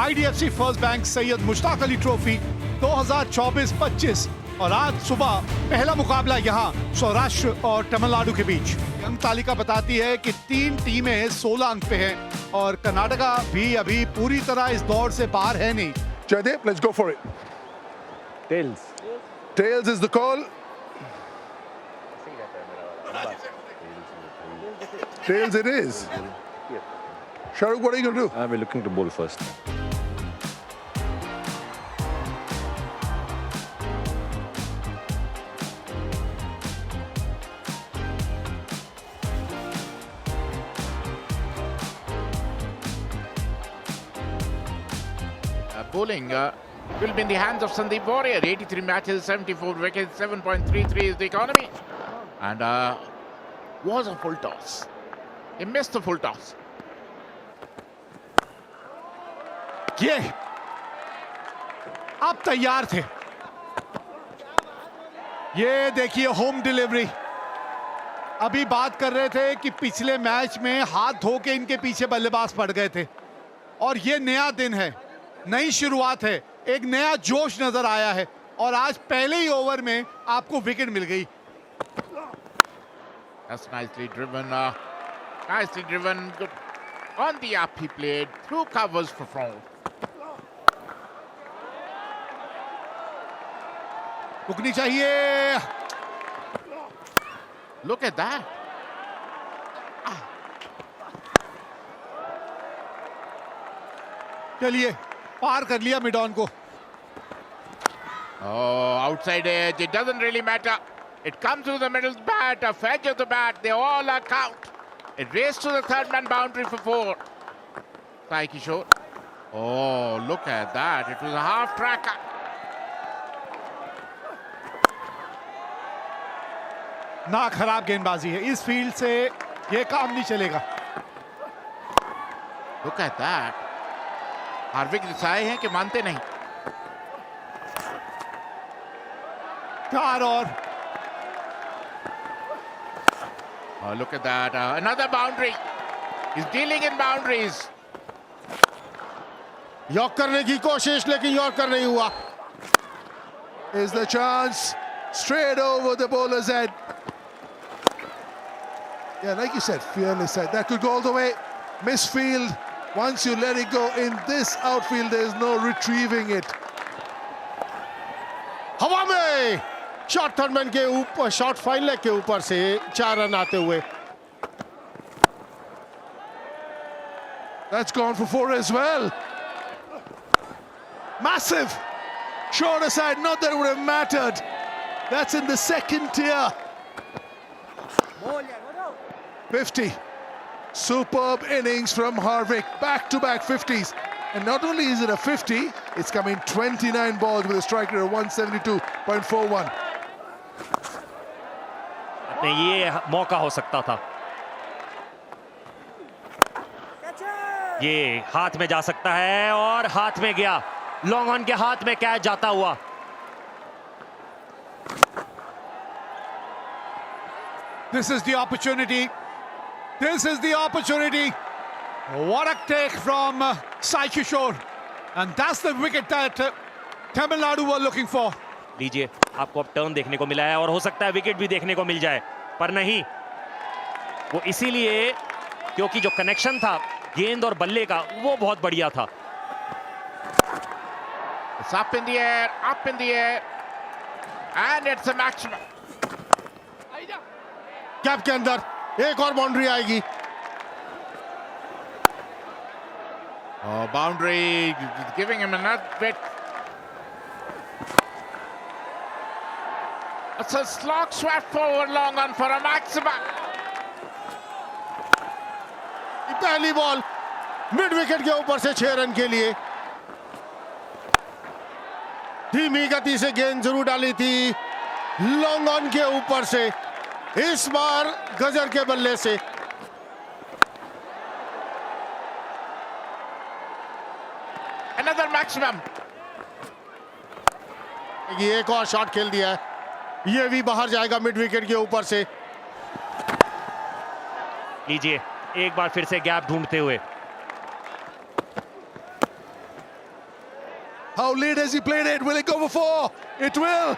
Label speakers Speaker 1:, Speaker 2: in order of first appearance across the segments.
Speaker 1: IDFC first bank Syed Mushtaq Ali trophy 2024-25 और आज सुबह पहला मुकाबला यहाँ सौराष्ट्र और तमिलनाडु के बीच। अंक तालिका बताती है कि 3 टीमें 16 अंक पे हैं और कर्नाटका भी अभी पूरी तरह इस दौड़ से बाहर है नहीं।
Speaker 2: Jaydeep, let's go for it.
Speaker 3: Tails.
Speaker 2: Tails is the call. Tails it is. Shahrukh, what are you going to do?
Speaker 3: We're looking to bowl first.
Speaker 4: Bowling will be in the hands of Sandeep Warrior. 83 matches, 74 wickets, 7.33 is the economy. And was a full toss. He missed the full toss.
Speaker 1: ये आप तैयार थे। ये देखिए home delivery. अभी बात कर रहे थे कि पिछले मैच में हाथ धो के इनके पीछे बल्लेबाज पड़ गए थे और ये नया दिन है, नई शुरुआत है, एक नया जोश नजर आया है और आज पहले ही ओवर में आपको विकेट मिल गई।
Speaker 4: That's nicely driven. Nicely driven. Good. On the up he played. Through covers for four.
Speaker 1: रुकनी चाहिए।
Speaker 4: Look at that.
Speaker 1: चलिए पार कर लिया मिड ऑन को।
Speaker 4: Oh, outside edge. It doesn't really matter. It comes to the middle bat, a edge of the bat. They all are count. It raced to the third man boundary for 4. Sai Kishore. Oh, look at that. It was a half tracker.
Speaker 1: ना खराब गेंदबाजी है, इस field से ये काम नहीं चलेगा।
Speaker 4: Look at that. हार्विक दिसाए हैं कि मानते नहीं।
Speaker 1: 4 और
Speaker 4: Oh, look at that. Another boundary. He's dealing in boundaries.
Speaker 1: Yorker करने की कोशिश लेकिन यॉर्कर नहीं हुआ।
Speaker 2: Is the chance straight over the bowler's head. Yeah, like you said, fearless side. That could go all the way. Misfield. Once you let it go in this outfield, there is no retrieving it.
Speaker 1: हवा में short third man के ऊपर, short fine leg के ऊपर से 4 run आते हुए।
Speaker 2: That's gone for 4 as well. Massive. Shorter side, not that it would have mattered. That's in the second tier. 50. Superb innings from Harvick. Back-to-back 50s. And not only is it a 50, it's coming 29 balls with a strike rate of 172.41.
Speaker 5: ये मौका हो सकता था, ये हाथ में जा सकता है और हाथ में गया। लॉन्ग ऑन के हाथ में कैच जाता हुआ।
Speaker 1: This is the opportunity. This is the opportunity. What a take from Sai Kishore. And that's the wicket that Tamil Nadu were looking for.
Speaker 5: लीजिए, आपको अब टर्न देखने को मिला है और हो सकता है विकेट भी देखने को मिल जाए, पर नहीं, वो इसीलिए क्योंकि जो कनेक्शन था गेंद और बल्ले का वो बहुत बढ़िया था।
Speaker 4: It's up in the air, up in the air. And it's a maximum.
Speaker 1: Cap के अंदर एक और बाउंड्री आएगी।
Speaker 4: Oh, boundary, giving him another bit. It's a slog swept forward long on for a maximum.
Speaker 1: पहली ball mid wicket के ऊपर से 6 run के लिए। धीमी गति से गेंद जरूर डाली थी लॉन्ग ऑन के ऊपर से, इस बार गजर के बल्ले से।
Speaker 4: Another maximum.
Speaker 1: ये एक और शॉट खेल दिया है, ये भी बाहर जाएगा मिड विकेट के ऊपर से।
Speaker 5: लीजिए, एक बार फिर से गैप ढूंढते हुए।
Speaker 2: How late has he played it? Will it go for 4? It will.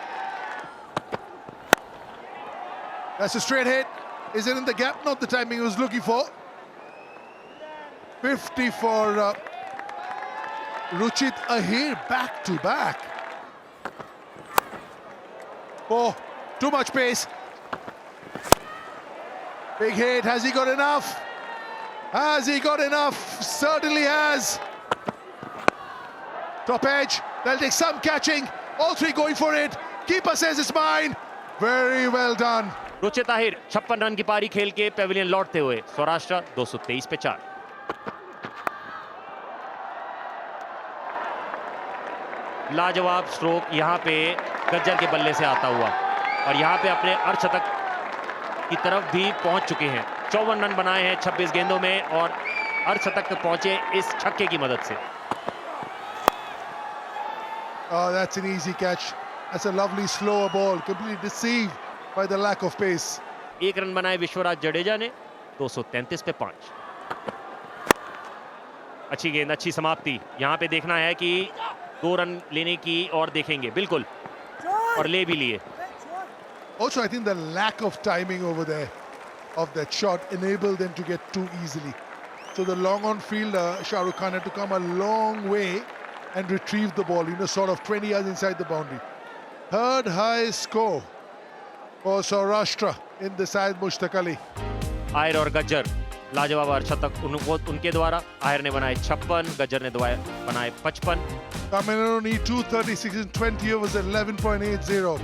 Speaker 2: That's a straight hit. Is it in the gap? Not the timing he was looking for. 50 for Ruchit Ahir, back to back. Oh, too much pace. Big hit. Has he got enough? Has he got enough? Certainly has. Top edge. They'll take some catching. All three going for it. Keeper says it's mine. Very well done.
Speaker 5: Ruchit Ahir 56 run की पारी खेल के Pavilion लौटते हुए सौराष्ट्र 223 पे 4। लाजवाब stroke यहां पे गज्जर के बल्ले से आता हुआ और यहां पे अपने अर्धशतक की तरफ भी पहुंच चुके हैं। 54 रन बनाए हैं 26 गेंदों में और अर्धशतक तक पहुंचे इस छक्के की मदद से।
Speaker 2: Oh, that's an easy catch. That's a lovely slower ball, completely deceived by the lack of pace.
Speaker 5: 1 run बनाए विश्वराज जडेजा ने 233 पे 5। अच्छी गेंद, अच्छी समाप्ति। यहां पे देखना है कि 2 रन लेने की और देखेंगे, बिल्कुल, और ले भी लिए।
Speaker 2: Also, I think the lack of timing over there of that shot enabled them to get too easily. So the long on fielder, Shah Rukh Khan, had to come a long way and retrieve the ball, sort of 20 yards inside the boundary. Third highest score for Saurashtra in the side Mushtaq Ali.
Speaker 5: Ahir और गज्जर लाजवाब अर्धशतक उनके द्वारा। आहिर ने बनाए 56, गज्जर ने बनाए 55।
Speaker 2: Tamil Nadu need 236 in 20 overs at 11.80.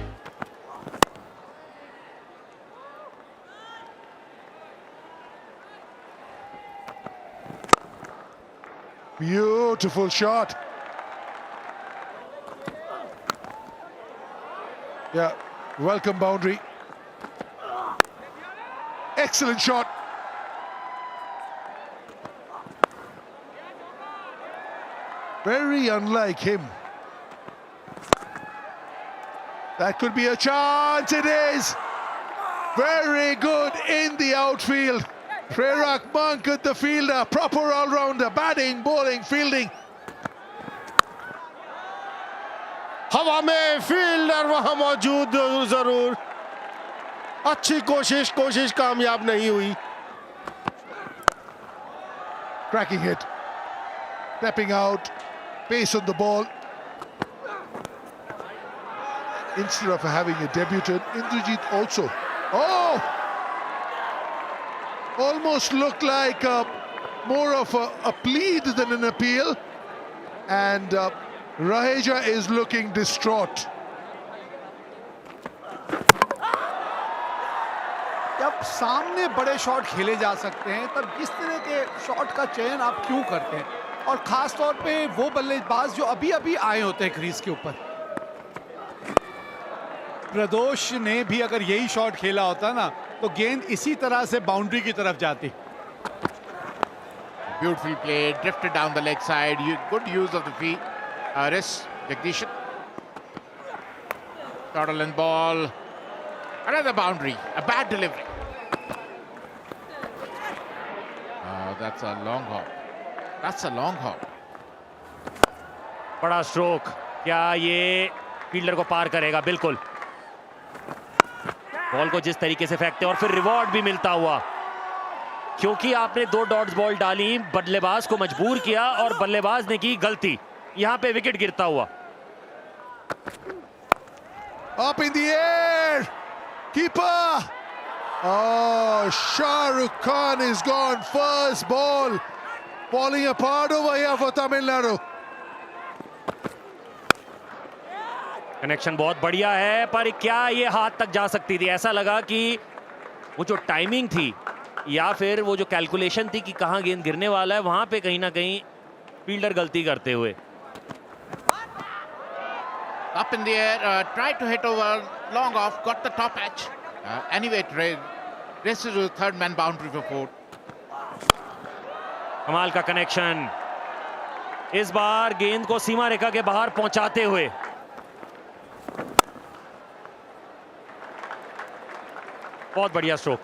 Speaker 2: Beautiful shot. Yeah, welcome boundary. Excellent shot. Very unlike him. That could be a chance. It is. Very good in the outfield. Prerak Mankad, the fielder, proper all-rounder, batting, bowling, fielding.
Speaker 6: हवा में fielder वहां मौजूद जरूर। अच्छी कोशिश कामयाब नहीं हुई।
Speaker 2: Cracking hit. Stepping out. Pace on the ball. Instead of having a debutant, Indrajit also. Oh! Almost looked like more of a plead than an appeal. And Raheja is looking distraught.
Speaker 1: जब सामने बड़े shot खेले जा सकते हैं तब इस तरह के शॉट का चयन आप क्यों करते हैं, और खास तौर पे वो बल्लेबाज जो अभी अभी आए होते हैं क्रीज के ऊपर। प्रदोष ने भी अगर यही शॉट खेला होता ना तो गेंद इसी तरह से बाउंड्री की तरफ जाती।
Speaker 4: Beautiful play, drifted down the leg side. Good use of the feet. Wrist, Jagdishan. Scotland ball. Another boundary. A bad delivery. Oh, that's a long hop. That's a long hop.
Speaker 5: बड़ा stroke, क्या ये fielder को पार करेगा? बिल्कुल। Ball को जिस तरीके से फेंकते और फिर रिवॉर्ड भी मिलता हुआ, क्योंकि आपने 2 डॉट्स बॉल डाली, बल्लेबाज को मजबूर किया और बल्लेबाज ने की गलती। यहां पे विकेट गिरता हुआ।
Speaker 2: Up in the air. Keeper. Oh, Shah Rukh Khan is gone. First ball. Falling apart over here for Tamil Nadu.
Speaker 5: Connection बहुत बढ़िया है, पर क्या ये हाथ तक जा सकती थी? ऐसा लगा कि वो जो टाइमिंग थी या फिर वो जो कैलकुलेशन थी कि कहां गेंद गिरने वाला है, वहां पे कहीं ना कहीं फील्डर गलती करते हुए।
Speaker 4: Up in the air, tried to hit over, long off, got the top edge. Anyway, it races to the third man boundary for 4.
Speaker 5: कमाल का कनेक्शन, इस बार गेंद को सीमा रेखा के बाहर पहुंचाते हुए। बहुत बढ़िया स्ट्रोक।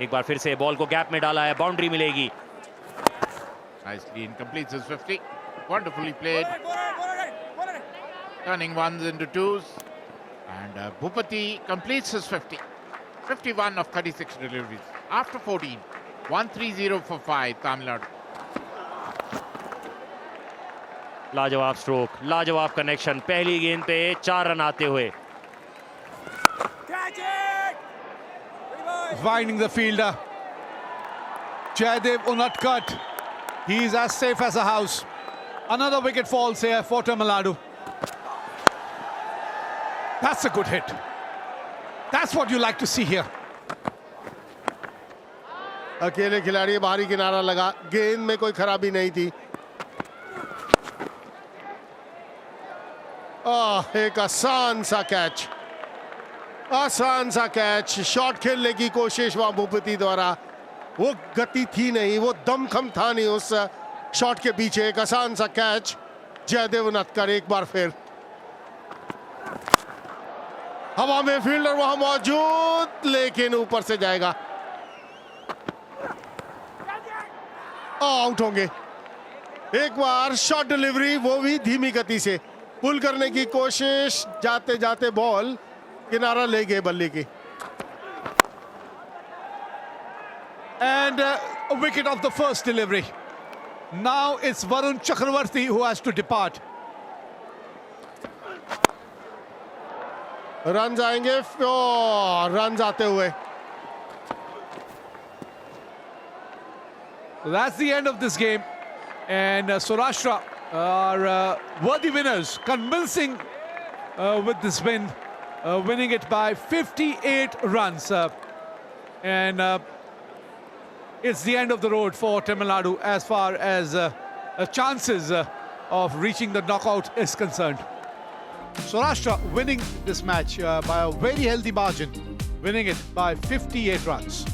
Speaker 5: एक बार फिर से बॉल को गैप में डाला है, बाउंड्री मिलेगी।
Speaker 4: Nicely in, completes his 50. Wonderfully played. Turning ones into twos. And Bhupati completes his 50. 51 of 36 deliveries. After 14. 130 for 5, Tamil Nadu.
Speaker 5: लाजवाब स्ट्रोक, लाजवाब कनेक्शन, पहली गेंद पे 4 रन आते हुए।
Speaker 1: Finding the fielder. Jaydev Unadkat. He's as safe as a house. Another wicket falls here for Tamil Nadu. That's a good hit. That's what you like to see here.
Speaker 6: अकेले खिलाड़ी बाहरी किनारा लगा, गेंद में कोई खराबी नहीं थी। एक आसान सा कैच, आसान सा कैच। शॉट खेलने की कोशिश वहां भूपति द्वारा, वो गति थी नहीं, वो दमखम था नहीं उस शॉट के पीछे। एक आसान सा कैच, जयदेव उनadkar एक बार फिर। हवा में फील्डर वहां मौजूद, लेकिन ऊपर से जाएगा, आउट होंगे। एक बार शॉट डिलीवरी, वो भी धीमी गति से पुल करने की कोशिश, जाते जाते बॉल किनारा ले गए बल्ले की।
Speaker 1: And a wicket off the first delivery. Now it's Varun Chakravarti who has to depart.
Speaker 6: Run आएंगे, रन आते हुए।
Speaker 1: That's the end of this game. And Saurashtra are worthy winners, convincing with this win, winning it by 58 runs. And it's the end of the road for Tamil Nadu as far as chances of reaching the knockout is concerned. Saurashtra winning this match by a very healthy margin, winning it by 58 runs.